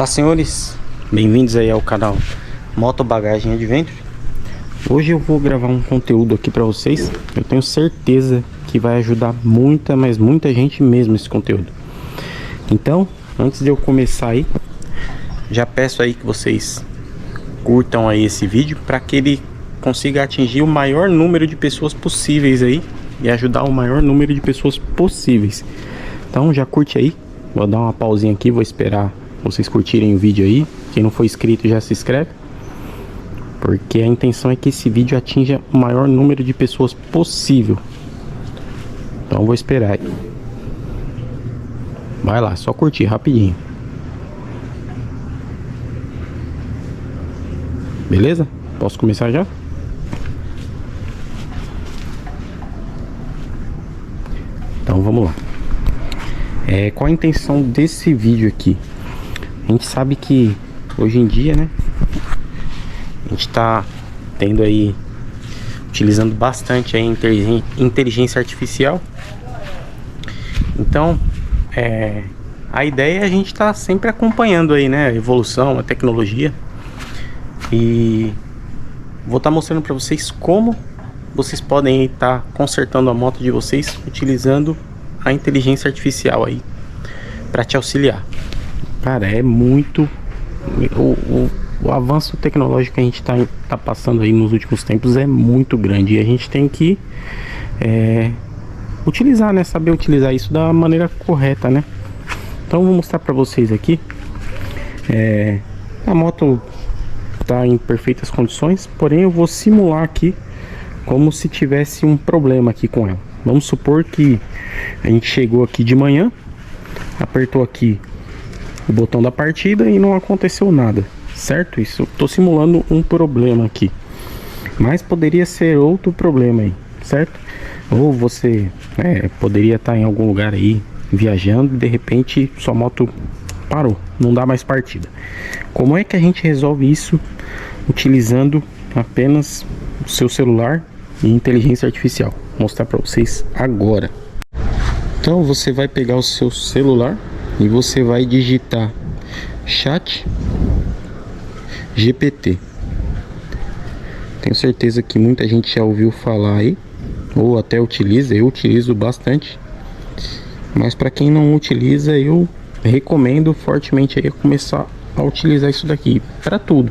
Olá senhores, bem-vindos aí ao canal Moto Bagagem Adventure. Hoje eu vou gravar um conteúdo aqui para vocês. Eu tenho certeza que vai ajudar muita, mas muita gente mesmo esse conteúdo. Então, antes de eu começar aí, já peço aí que vocês curtam aí esse vídeo para que ele consiga atingir o maior número de pessoas possíveis aí e ajudar o maior número de pessoas possíveis. Então já curte aí, vou dar uma pausinha aqui, vou esperar vocês curtirem o vídeo aí. Quem não for inscrito já se inscreve, porque a intenção é que esse vídeo atinja o maior número de pessoas possível. Então vou esperar aí. Vai lá, só curtir rapidinho. Beleza? Posso começar já? Então vamos lá. Qual a intenção desse vídeo aqui? A gente sabe que hoje em dia, né, a gente tá tendo aí, utilizando bastante a inteligência artificial. Então, a ideia é a gente tá sempre acompanhando aí, né, a evolução, a tecnologia. E vou estar mostrando para vocês como vocês podem estar consertando a moto de vocês utilizando a inteligência artificial aí para te auxiliar. Cara, é muito o avanço tecnológico que a gente tá passando aí nos últimos tempos é muito grande, e a gente tem que utilizar, né, saber utilizar isso da maneira correta, né? Então vou mostrar para vocês aqui. A moto tá em perfeitas condições, porém eu vou simular aqui como se tivesse um problema aqui com ela. Vamos supor que a gente chegou aqui de manhã, apertou aqui o botão da partida e não aconteceu nada, certo? Isso, tô simulando um problema aqui, mas poderia ser outro problema aí, certo? Ou você poderia estar em algum lugar aí viajando e de repente sua moto parou, não dá mais partida. Como é que a gente resolve isso utilizando apenas o seu celular e inteligência artificial? Vou mostrar para vocês agora. Então você vai pegar o seu celular e você vai digitar Chat GPT. Tenho certeza que muita gente já ouviu falar aí, ou até utiliza. Eu utilizo bastante, mas para quem não utiliza, eu recomendo fortemente aí começar a utilizar isso daqui para tudo.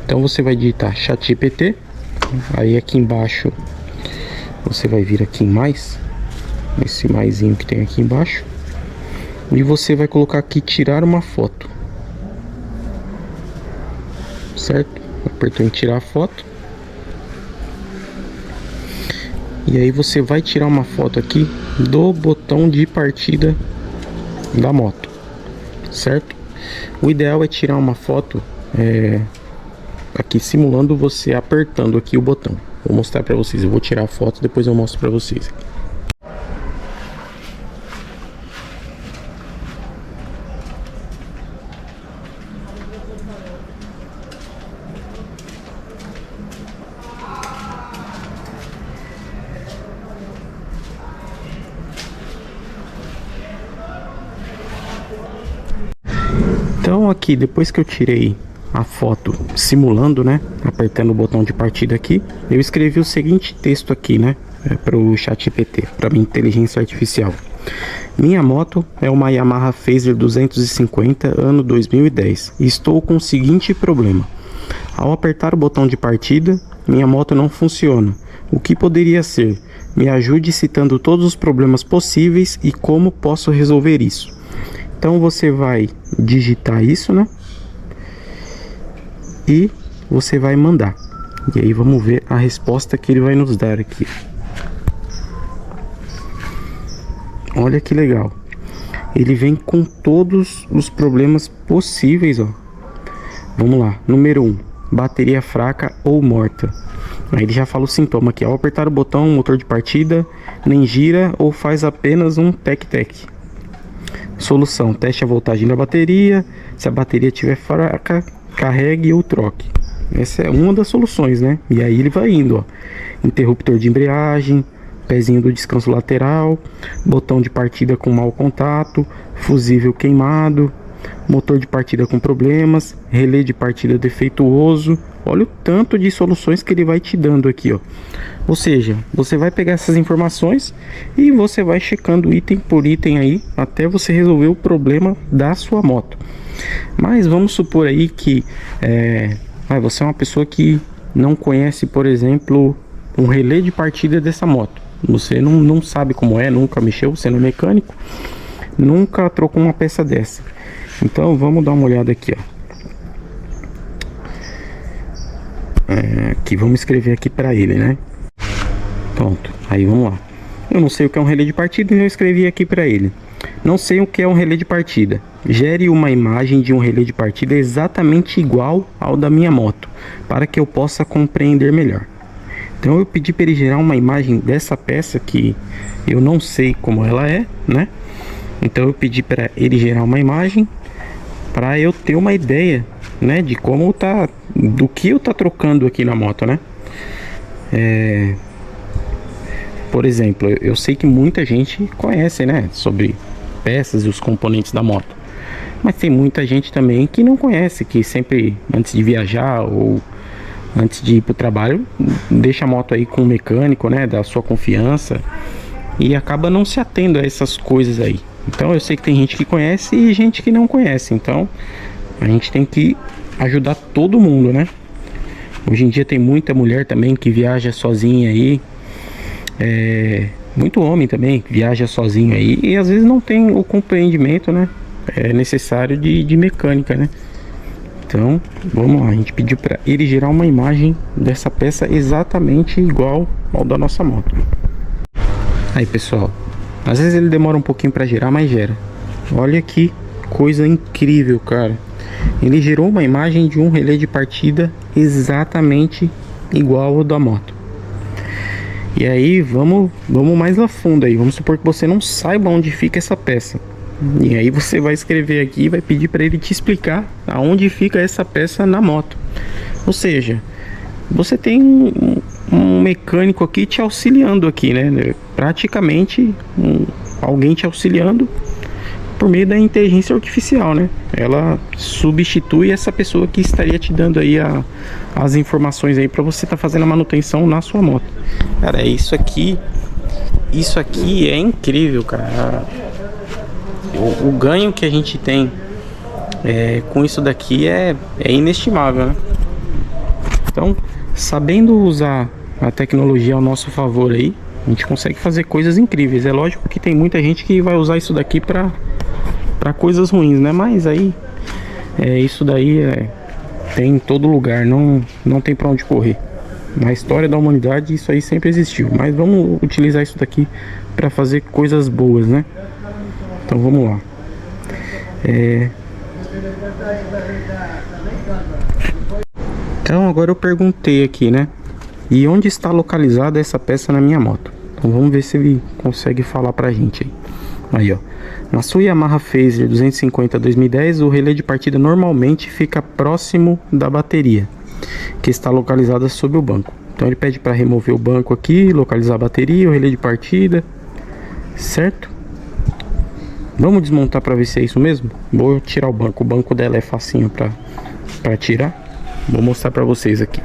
Então você vai digitar Chat GPT, aí aqui embaixo você vai vir aqui em mais, esse maisinho que tem aqui embaixo, e você vai colocar aqui tirar uma foto, certo? Apertou em tirar a foto, e aí você vai tirar uma foto aqui do botão de partida da moto, certo? O ideal é tirar uma foto aqui simulando você apertando aqui o botão. Vou mostrar para vocês, eu vou tirar a foto, depois eu mostro para vocês. Então aqui, depois que eu tirei a foto simulando, né, apertando o botão de partida aqui, eu escrevi o seguinte texto aqui, né, para o ChatGPT, para minha inteligência artificial. Minha moto é uma Yamaha Phaser 250 ano 2010 e estou com o seguinte problema: ao apertar o botão de partida, minha moto não funciona. O que poderia ser? Me ajude citando todos os problemas possíveis e como posso resolver isso. Então você vai digitar isso, né? E você vai mandar. E aí vamos ver a resposta que ele vai nos dar aqui. Olha que legal. Ele vem com todos os problemas possíveis, ó. Vamos lá. Número 1. Bateria fraca ou morta. Aí ele já fala o sintoma aqui. Ao apertar o botão, o motor de partida nem gira ou faz apenas um tec-tec. Solução: teste a voltagem da bateria. Se a bateria estiver fraca, carregue ou troque. Essa é uma das soluções, né? E aí ele vai indo, ó. Interruptor de embreagem, pezinho do descanso lateral, botão de partida com mau contato, fusível queimado, motor de partida com problemas, relé de partida defeituoso. Olha o tanto de soluções que ele vai te dando aqui, ó. Ou seja, você vai pegar essas informações e você vai checando item por item aí até você resolver o problema da sua moto. Mas vamos supor aí que você é uma pessoa que não conhece, por exemplo, um relé de partida dessa moto. Você não sabe como é, nunca mexeu, você não é mecânico, nunca trocou uma peça dessa. Então vamos dar uma olhada aqui, ó. Aqui, vamos escrever aqui para ele, né? Pronto, aí vamos lá. Eu não sei o que é um relé de partida, então eu escrevi aqui para ele. Não sei o que é um relé de partida. Gere uma imagem de um relé de partida exatamente igual ao da minha moto, para que eu possa compreender melhor. Então eu pedi para ele gerar uma imagem dessa peça que eu não sei como ela é, né? Então eu pedi para ele gerar uma imagem para eu ter uma ideia, né, de como tá, do que eu tá trocando aqui na moto, né? Por exemplo, eu sei que muita gente conhece, né, sobre peças e os componentes da moto, mas tem muita gente também que não conhece, que sempre antes de viajar ou antes de ir para o trabalho deixa a moto aí com o mecânico, né, da sua confiança, e acaba não se atendo a essas coisas aí. Então eu sei que tem gente que conhece e gente que não conhece, então a gente tem que ajudar todo mundo, né? Hoje em dia tem muita mulher também que viaja sozinha aí, muito homem também que viaja sozinho aí e às vezes não tem o compreendimento, né, necessário de mecânica, né? Então vamos lá, a gente pediu para ele gerar uma imagem dessa peça exatamente igual ao da nossa moto. Aí pessoal, às vezes ele demora um pouquinho para gerar, mas gera. Olha que coisa incrível, cara. Ele gerou uma imagem de um relé de partida exatamente igual ao da moto. E aí vamos mais a fundo aí. Vamos supor que você não saiba onde fica essa peça. E aí você vai escrever aqui e vai pedir para ele te explicar aonde fica essa peça na moto. Ou seja, você tem um mecânico aqui te auxiliando aqui, né? Praticamente alguém te auxiliando por meio da inteligência artificial, né? Ela substitui essa pessoa que estaria te dando aí as informações aí para você estar fazendo a manutenção na sua moto. Cara, isso aqui é incrível, cara. O ganho que a gente tem com isso daqui é inestimável, né? Então, sabendo usar a tecnologia ao nosso favor aí, a gente consegue fazer coisas incríveis. É lógico que tem muita gente que vai usar isso daqui para coisas ruins, né? Mas aí isso daí tem em todo lugar, não tem para onde correr. Na história da humanidade isso aí sempre existiu, mas vamos utilizar isso daqui para fazer coisas boas, né? Então vamos lá. Então agora eu perguntei aqui, né? E onde está localizada essa peça na minha moto? Então vamos ver se ele consegue falar pra gente aí. Aí, ó. Na sua Yamaha Phaser 250 2010, o relé de partida normalmente fica próximo da bateria, que está localizada sob o banco. Então ele pede para remover o banco aqui, localizar a bateria, o relé de partida, certo? Vamos desmontar para ver se é isso mesmo. Vou tirar o banco dela é facinho para tirar. Vou mostrar para vocês aqui.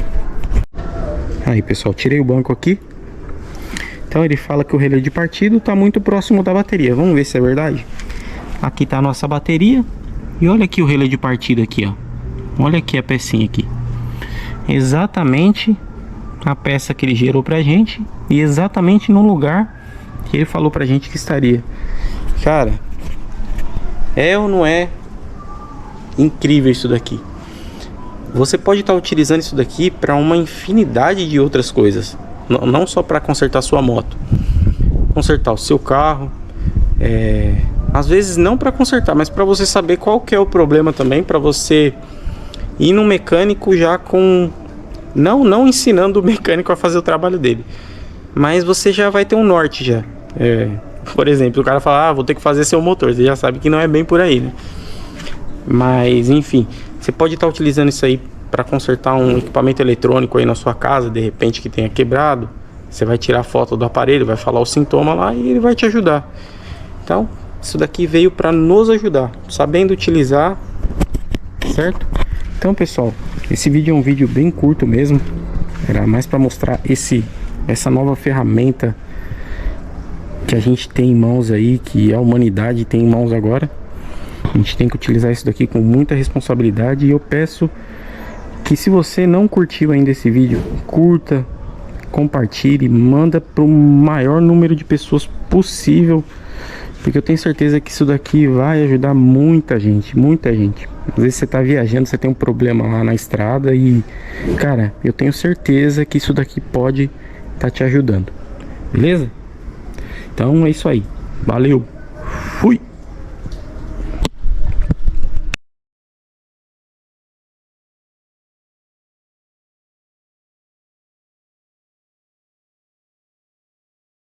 Aí pessoal, tirei o banco aqui. Então ele fala que o relé de partida está muito próximo da bateria. Vamos ver se é verdade. Aqui está a nossa bateria. E olha aqui o relé de partida aqui, ó. Olha aqui a pecinha aqui. Exatamente a peça que ele gerou pra gente. E exatamente no lugar que ele falou pra gente que estaria. Cara, é ou não é incrível isso daqui? Você pode estar utilizando isso daqui para uma infinidade de outras coisas. Não só para consertar sua moto, consertar o seu carro, às vezes não para consertar, mas para você saber qual que é o problema também, para você ir no mecânico já com não ensinando o mecânico a fazer o trabalho dele, mas você já vai ter um norte já. Por exemplo, o cara fala, vou ter que fazer seu motor, você já sabe que não é bem por aí, né? Mas enfim, você pode estar utilizando isso aí para consertar um equipamento eletrônico aí na sua casa, de repente que tenha quebrado. Você vai tirar a foto do aparelho, vai falar o sintoma lá e ele vai te ajudar. Então, isso daqui veio para nos ajudar. Sabendo utilizar, certo? Então, pessoal, esse vídeo é um vídeo bem curto mesmo. Era mais para mostrar essa nova ferramenta que a gente tem em mãos aí, que a humanidade tem em mãos agora. A gente tem que utilizar isso daqui com muita responsabilidade. E eu peço que, se você não curtiu ainda esse vídeo, curta, compartilhe, manda para o maior número de pessoas possível, porque eu tenho certeza que isso daqui vai ajudar muita gente, muita gente. Às vezes você tá viajando, você tem um problema lá na estrada e, cara, eu tenho certeza que isso daqui pode tá te ajudando. Beleza? Então é isso aí. Valeu!